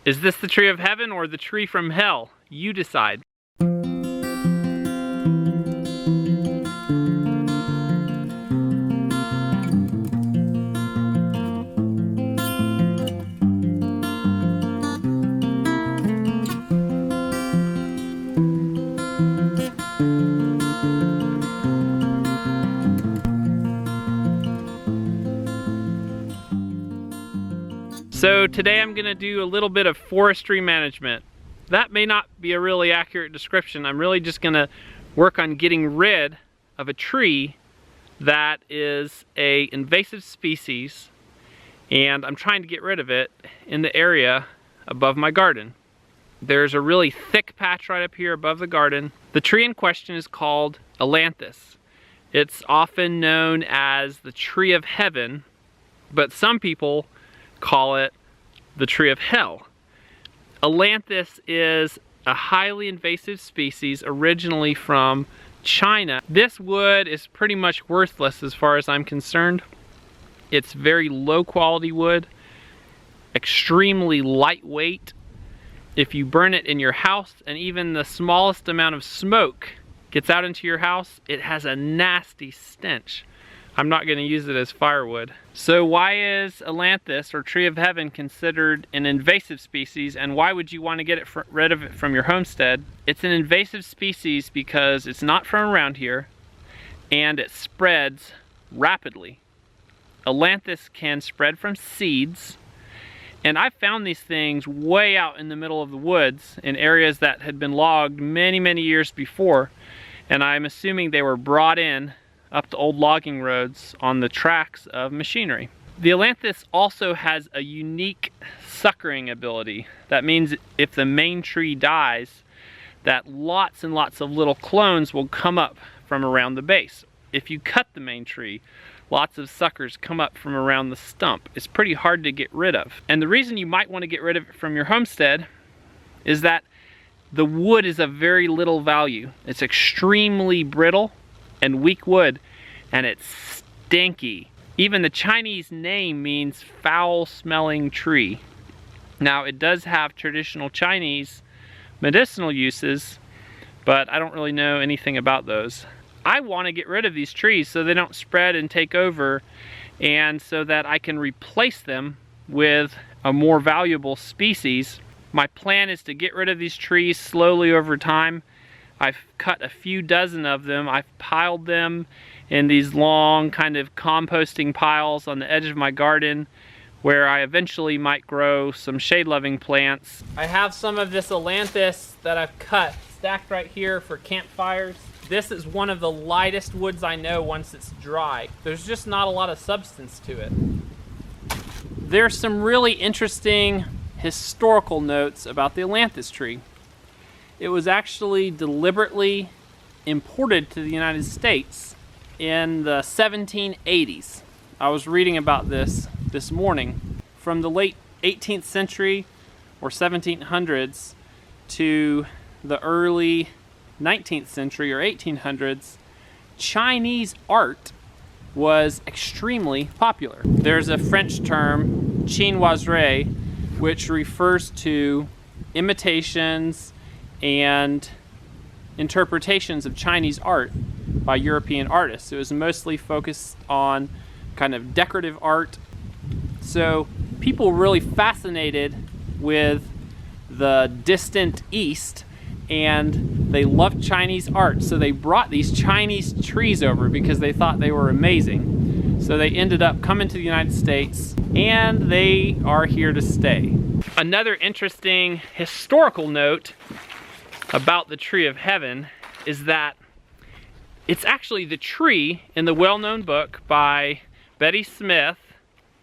Is this the tree of heaven or the tree from hell? You decide. So today I'm going to do a little bit of forestry management. That may not be a really accurate description. I'm really just going to work on getting rid of a tree that is an invasive species, and I'm trying to get rid of it in the area above my garden. There's a really thick patch right up here above the garden. The tree in question is called Ailanthus. It's often known as the tree of heaven, but some people call it the tree of hell. Ailanthus is a highly invasive species originally from China. This wood is pretty much worthless as far as I'm concerned. It's very low quality wood, extremely lightweight. If you burn it in your house and even the smallest amount of smoke gets out into your house, it has a nasty stench. I'm not going to use it as firewood. So why is Ailanthus, or tree of heaven, considered an invasive species, and why would you want to get rid of it from your homestead? It's an invasive species because it's not from around here and it spreads rapidly. Ailanthus can spread from seeds, and I found these things way out in the middle of the woods in areas that had been logged many, many years before, and I'm assuming they were brought in up the old logging roads on the tracks of machinery. The Ailanthus also has a unique suckering ability. That means if the main tree dies, that lots and lots of little clones will come up from around the base. If you cut the main tree, lots of suckers come up from around the stump. It's pretty hard to get rid of. And the reason you might want to get rid of it from your homestead is that the wood is of very little value. It's extremely brittle and weak wood, and it's stinky. Even the Chinese name means foul-smelling tree. Now, it does have traditional Chinese medicinal uses, but I don't really know anything about those. I want to get rid of these trees so they don't spread and take over, and so that I can replace them with a more valuable species. My plan is to get rid of these trees slowly over time. I've cut a few dozen of them. I've piled them in these long kind of composting piles on the edge of my garden, where I eventually might grow some shade-loving plants. I have some of this Ailanthus that I've cut stacked right here for campfires. This is one of the lightest woods I know once it's dry. There's just not a lot of substance to it. There's some really interesting historical notes about the Ailanthus tree. It was actually deliberately imported to the United States in the 1780s. I was reading about this morning. From the late 18th century or 1700s to the early 19th century or 1800s, Chinese art was extremely popular. There's a French term, chinoiserie, which refers to imitations and interpretations of Chinese art by European artists. It was mostly focused on kind of decorative art. So people were really fascinated with the distant East, and they loved Chinese art. So they brought these Chinese trees over because they thought they were amazing. So they ended up coming to the United States, and they are here to stay. Another interesting historical note about the tree of heaven is that it's actually the tree in the well-known book by Betty Smith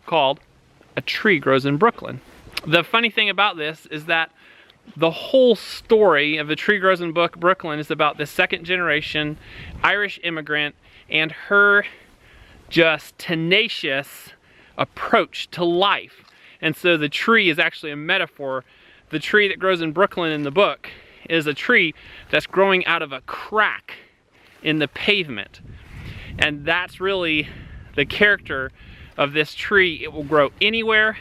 called A Tree Grows in Brooklyn. The funny thing about this is that the whole story of A Tree Grows in Brooklyn is about this second generation Irish immigrant and her just tenacious approach to life. And so the tree is actually a metaphor. The tree that grows in Brooklyn in the book is a tree that's growing out of a crack in the pavement. And that's really the character of this tree. It will grow anywhere.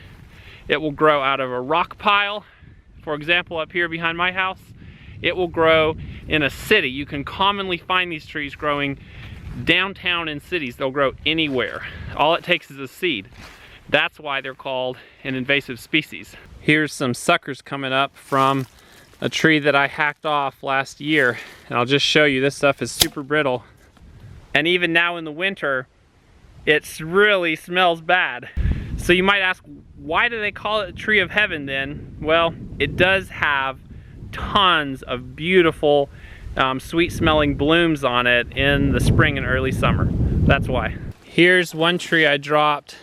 It will grow out of a rock pile. For example, up here behind my house, it will grow in a city. You can commonly find these trees growing downtown in cities. They'll grow anywhere. All it takes is a seed. That's why they're called an invasive species. Here's some suckers coming up from a tree that I hacked off last year. And I'll just show you, this stuff is super brittle. And even now in the winter, it really smells bad. So you might ask, why do they call it a tree of heaven then? Well, it does have tons of beautiful, sweet smelling blooms on it in the spring and early summer. That's why. Here's one tree I dropped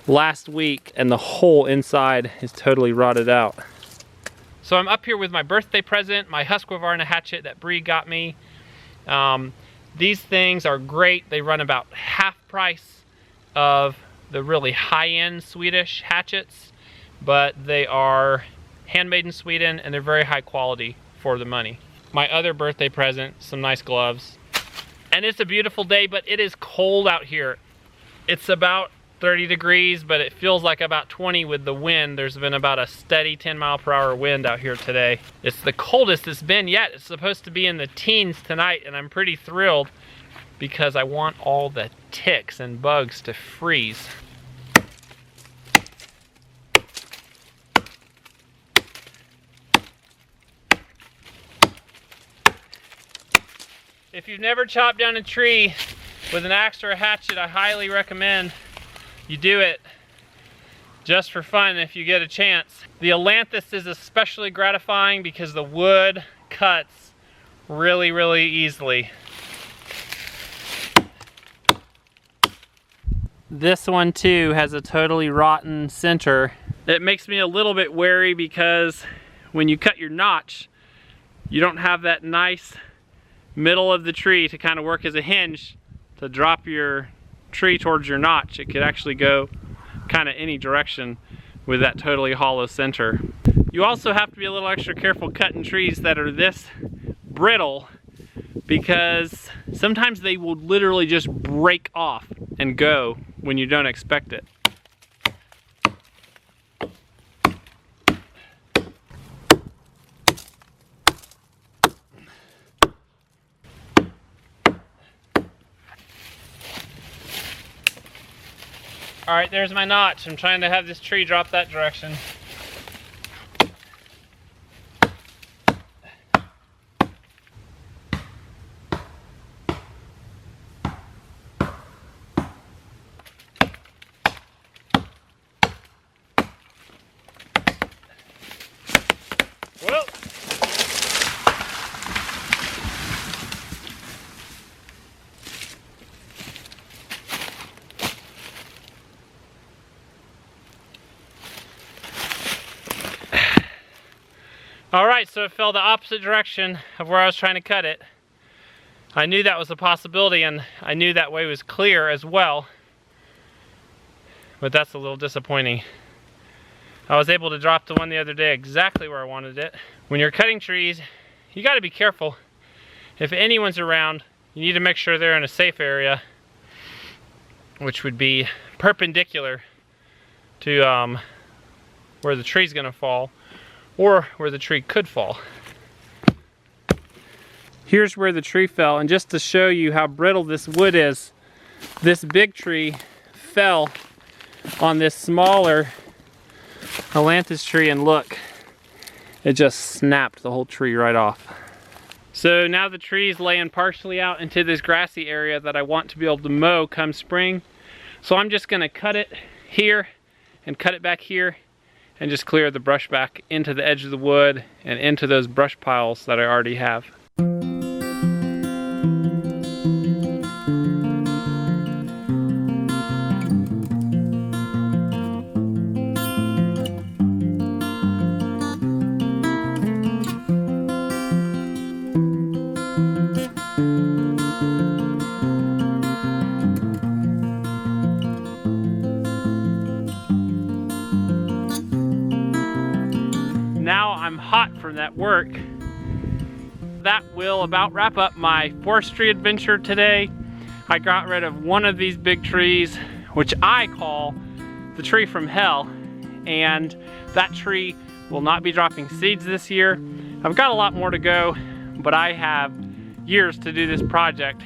last week and the whole inside is totally rotted out. So I'm up here with my birthday present, my Husqvarna hatchet that Bree got me. These things are great. They run about half price of the really high-end Swedish hatchets, but they are handmade in Sweden and they're very high quality for the money. My other birthday present, some nice gloves. And it's a beautiful day, but it is cold out here. It's about 30 degrees, but it feels like about 20 with the wind. There's been about a steady 10-mile-per-hour wind out here today. It's the coldest it's been yet. It's supposed to be in the teens tonight, and I'm pretty thrilled because I want all the ticks and bugs to freeze. If you've never chopped down a tree with an axe or a hatchet, I highly recommend you do it just for fun if you get a chance. The Ailanthus is especially gratifying because the wood cuts really, really easily. This one too has a totally rotten center. It makes me a little bit wary because when you cut your notch, you don't have that nice middle of the tree to kind of work as a hinge to drop your tree towards your notch. It could actually go kind of any direction with that totally hollow center. You also have to be a little extra careful cutting trees that are this brittle because sometimes they will literally just break off and go when you don't expect it. All right, there's my notch. I'm trying to have this tree drop that direction. Well. All right, so it fell the opposite direction of where I was trying to cut it. I knew that was a possibility and I knew that way was clear as well, but that's a little disappointing. I was able to drop the one the other day exactly where I wanted it. When you're cutting trees, you gotta be careful. If anyone's around, you need to make sure they're in a safe area, which would be perpendicular to where the tree's gonna fall, or where the tree could fall. Here's where the tree fell, and just to show you how brittle this wood is, this big tree fell on this smaller Ailanthus tree, and look, it just snapped the whole tree right off. So now the tree's laying partially out into this grassy area that I want to be able to mow come spring. So I'm just gonna cut it here and cut it back here and just clear the brush back into the edge of the wood and into those brush piles that I already have. Now I'm hot from that work. That will about wrap up my forestry adventure today. I got rid of one of these big trees, which I call the tree from hell, and that tree will not be dropping seeds this year. I've got a lot more to go, but I have years to do this project.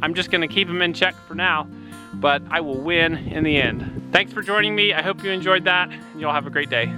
I'm just gonna keep them in check for now, but I will win in the end. Thanks for joining me. I hope you enjoyed that, and you'll have a great day.